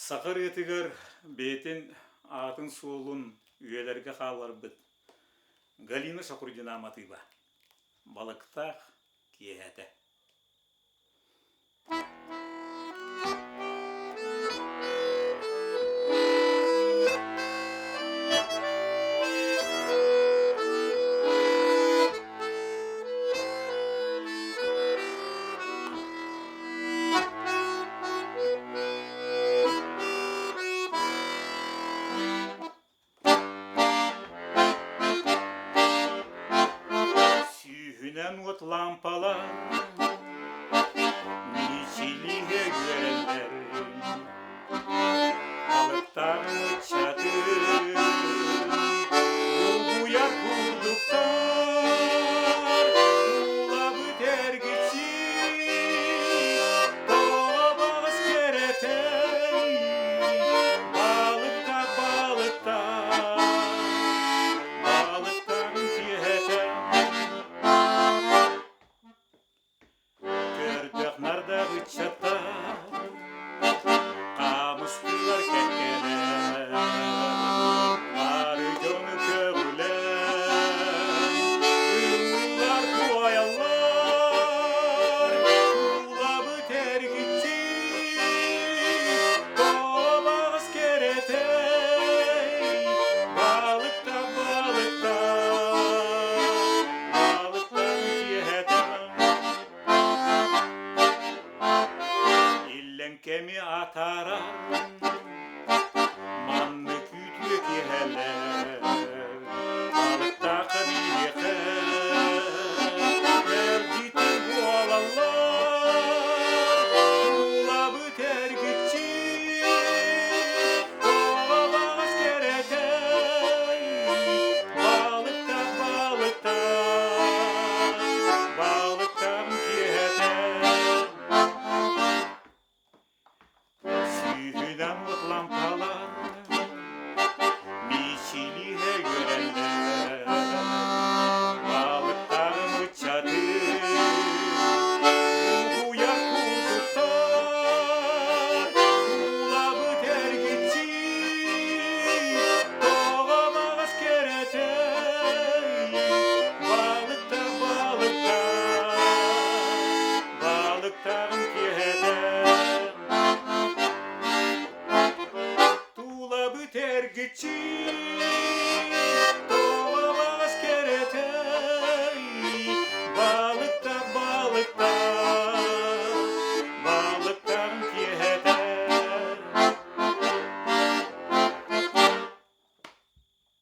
Сақыр етігер бетін атын суылын үйелерге қалар бұд. Галина Шақурдина аматыба. Балықтақ киеті. Сүйінен от лампалар, нечеліге көрелдер, балықтарын чаты, ұлғуяр күрдіктар, ұлап өтер кетсі, тоғабағыз керетей, балықтар, балықтарын киетей. Нардағы чаттар, қамыстылар кәккелер, ары жөні көгілер, ұлар туаялар, ұлап өтер кетсі, тоғабағыз керетей, балықтар, балықтарын киетей. Кеми атаран, манны күтіе кехелер, балықтақы билеқі, әрдейтін буалалар, ұлап өтер кетсі, тоғабағыз керетей, балықтарын киетей. Сүйінен от лампалар, мечеліге көрелдер, балықтарын ұчаты, ұлғуяр күрдіктар, ұлап өтер кетсі, тоғабағыз керетей, балықтарын киетей. Тулап өтер кетсі,